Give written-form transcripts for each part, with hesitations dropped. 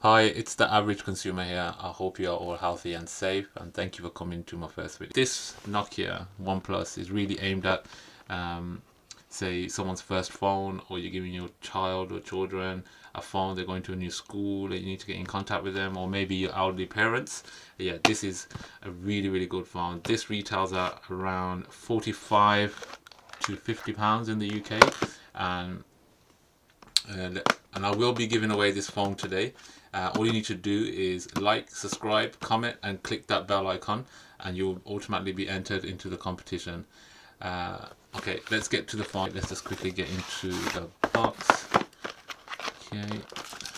Hi, it's the average consumer here. I hope you are all healthy and safe, and thank you for coming to my first video. This Nokia One Plus is really aimed at, say, someone's first phone, or you're giving your child or children a phone. They're going to a new school, and you need to get in contact with them, or maybe your elderly parents. Yeah, this is a really good phone. This retails at around 45 to £50 in the UK, and and I will be giving away this phone today. All you need to do is like, subscribe, comment, and click that bell icon, and you'll automatically be entered into the competition. Uh, okay, let's get to the phone. Let's just quickly get into the box. Okay,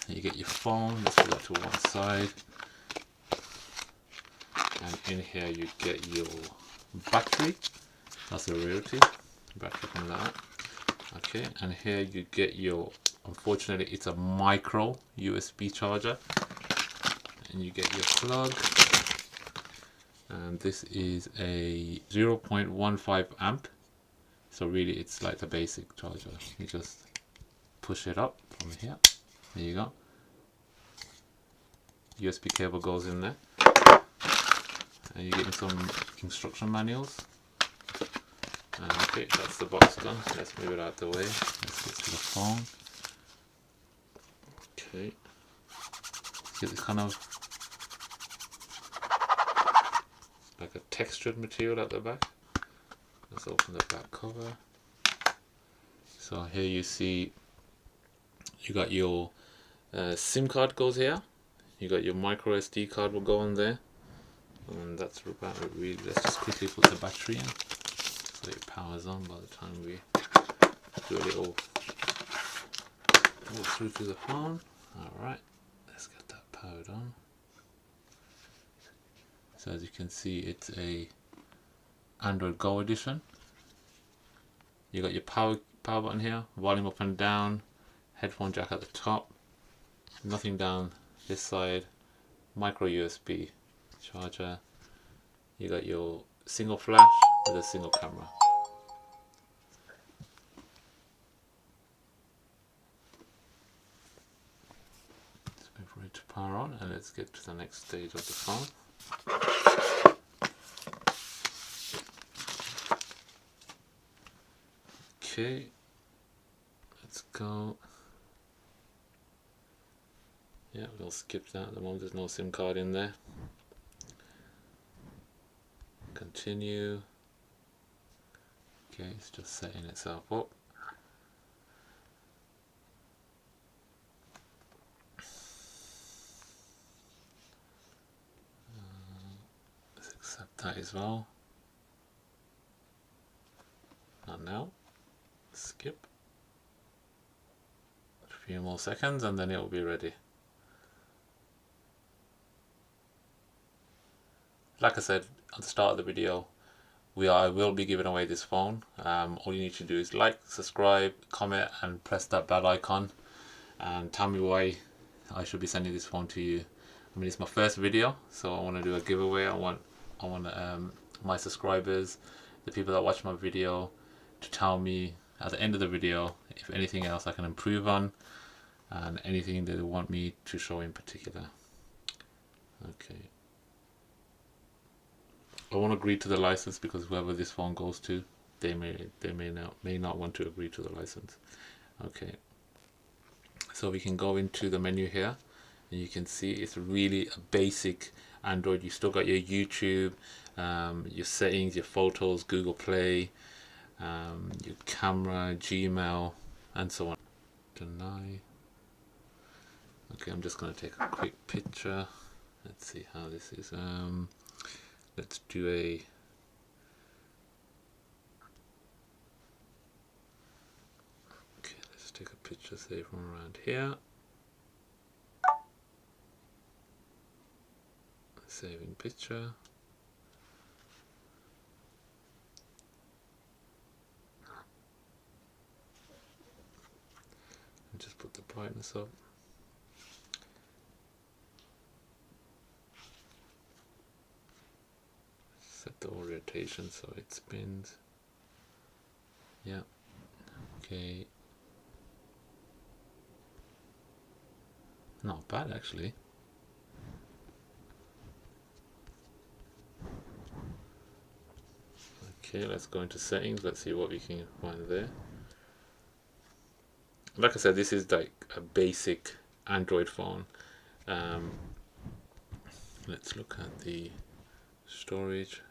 you get your phone. Let's put that to one side, and in here you get your battery. That's a rarity. Battery comes out. Okay, and here you get your, unfortunately it's a micro USB charger, and you get your plug, and this is a 0.15 amp, so really it's like the basic charger. You just push it up from here, there you go, USB cable goes in there, and you're getting some instruction manuals. And okay, that's the box done. Let's move it out the way. Let's get to the phone. Okay, get this kind of like a textured material at the back. Let's open the back cover. So here you see you got your SIM card goes here. You got your micro SD card will go on there, and that's about it really. Let's just quickly put the battery in so it powers on by the time we do a little walk through to the phone. Alright, let's get that powered on. So as you can see, it's a Android Go edition. You got your power button here, volume up and down, headphone jack at the top, nothing down this side, micro USB charger. You got your single flash with a single camera. Let's wait for it to power on, and let's get to the next stage of the phone. Okay, let's go. Yeah, we'll skip that at the moment. There's no SIM card in there. Continue. Okay, it's just setting itself up. Let's accept that as well. And now, skip. A few more seconds and then it will be ready. Like I said at the start of the video, I will be giving away this phone. All you need to do is like, subscribe, comment, and press that bell icon, and tell me why I should be sending this phone to you. I mean, it's my first video, so I want to do a giveaway. I want my subscribers, the people that watch my video, to tell me at the end of the video if anything else I can improve on, and anything they want me to show in particular. Okay. I won't agree to the license because whoever this phone goes to, they may not want to agree to the license. Okay. So we can go into the menu here, and you can see it's really a basic Android. You still got your YouTube, your settings, your photos, Google Play, your camera, Gmail, and so on. Deny. Okay, I'm just going to take a quick picture. Let's see how this is. Let's do a let's take a picture, say, from around here. Saving picture. And just put the brightness up. Set the orientation so it spins. Yeah. Okay. not bad actually. Okay, let's go into settings. Let's see what we can find there. Like I said, this is like a basic Android phone. Let's look at the storage.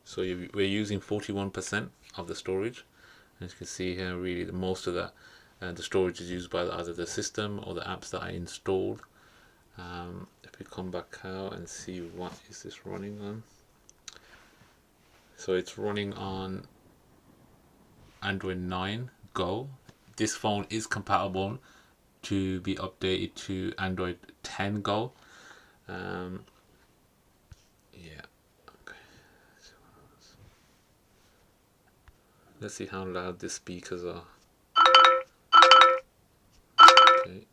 So we're using 41% of the storage. As you can see here, really most of that the storage is used by either the system or the apps that I installed. If we come back out and see what is this running on. So it's running on Android 9 Go. This phone is compatible to be updated to Android 10 Go. Yeah. Okay. Let's see how loud the speakers are. Okay.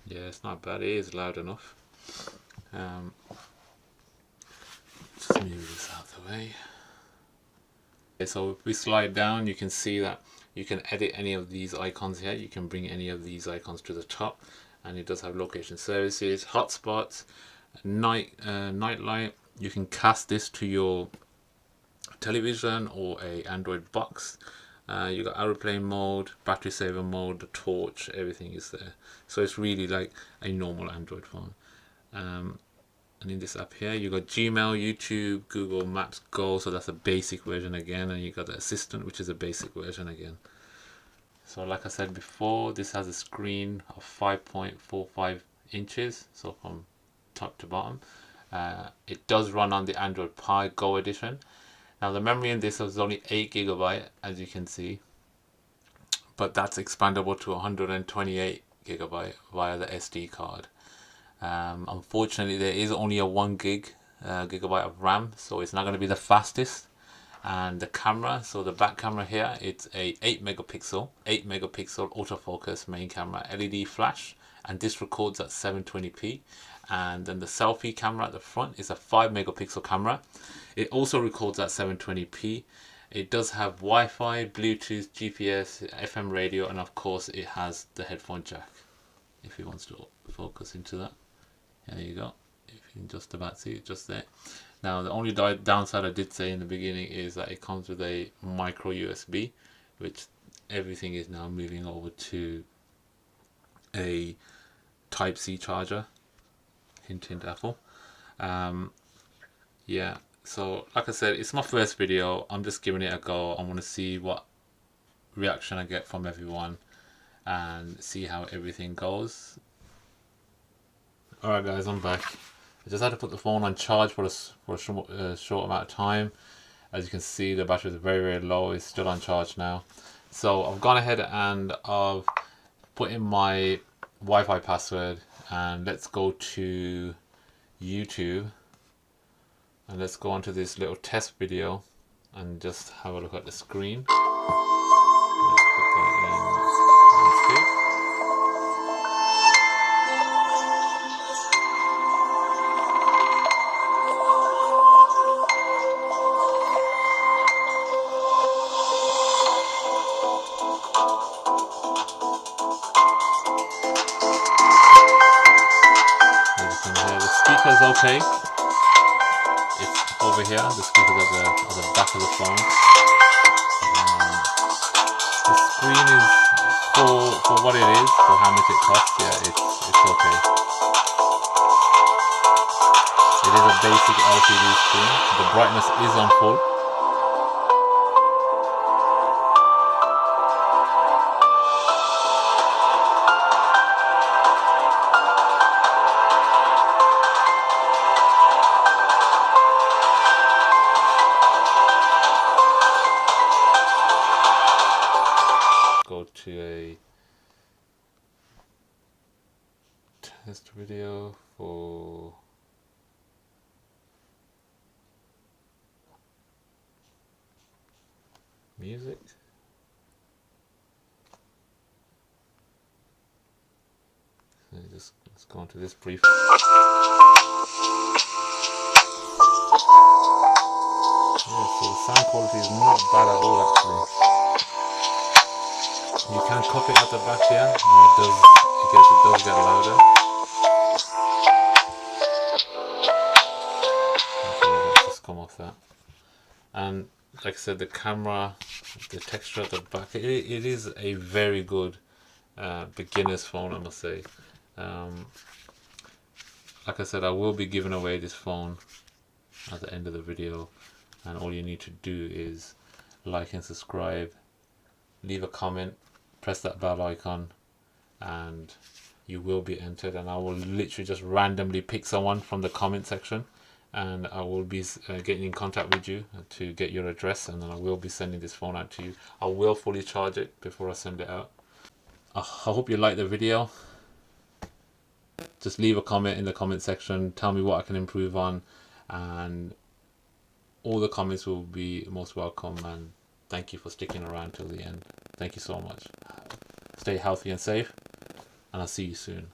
Yeah, it's not bad. It is loud enough. Just move this out of the way. Okay, so if we slide down, you can see that you can edit any of these icons here. You can bring any of these icons to the top, and it does have location services, hotspots, night light. You can cast this to your television or a Android box. You got aeroplane mode, battery saver mode, the torch, everything is there. So it's really like a normal Android phone. And in this app here, you got Gmail, YouTube, Google Maps, Go. So that's a basic version again, and you got the Assistant, which is a basic version again. So like I said before, this has a screen of 5.45 inches, so from top to bottom. It does run on the Android Pie Go edition. Now the memory in this is only 8 GB, as you can see, but that's expandable to 128 GB via the SD card. Unfortunately, there is only a 1 gigabyte of RAM, so it's not going to be the fastest. And the camera, so the back camera here, it's a 8 megapixel autofocus main camera, LED flash, and this records at 720p. And then the selfie camera at the front is a 5 megapixel camera. It also records at 720p. It does have Wi-Fi, Bluetooth, GPS, FM radio, and of course it has the headphone jack, if he wants to focus into that. There you go. If you can just about see it just there. Now the only downside I did say in the beginning is that it comes with a micro USB, which everything is now moving over to a Type-C charger. Hint hint Apple. Yeah, so like I said, it's my first video. I'm just giving it a go. I want to see what reaction I get from everyone and see how everything goes. Alright guys, I'm back. I just had to put the phone on charge for a short amount of time. As you can see, the battery is very low. It's still on charge now. So I've gone ahead and I've put in my Wi-Fi password, and let's go to YouTube and let's go onto this little test video and just have a look at the screen. Let's put that in landscape. As you can hear, the speaker's okay. It's over here, the speaker's at the back of the phone. The screen is, for what it is, for how much it costs, yeah, it's okay. It is a basic LCD screen. The brightness is on full. Go to a test video for music. Let's go into this brief. Yeah, so the sound quality is not bad at all actually. You can copy it at the back here, and it does get louder. Okay, let's just come off that. And like I said, the camera, the texture at the back, it is a very good beginner's phone, I must say. Like I said, I will be giving away this phone at the end of the video, and all you need to do is like and subscribe, leave a comment, press that bell icon, and you will be entered. And I will literally just randomly pick someone from the comment section, and I will be getting in contact with you to get your address, and then I will be sending this phone out to you. I will fully charge it before I send it out. I hope you liked the video. Just leave a comment in the comment section, tell me what I can improve on, and all the comments will be most welcome. And thank you for sticking around till the end. Thank you so much. Stay healthy and safe, and I'll see you soon.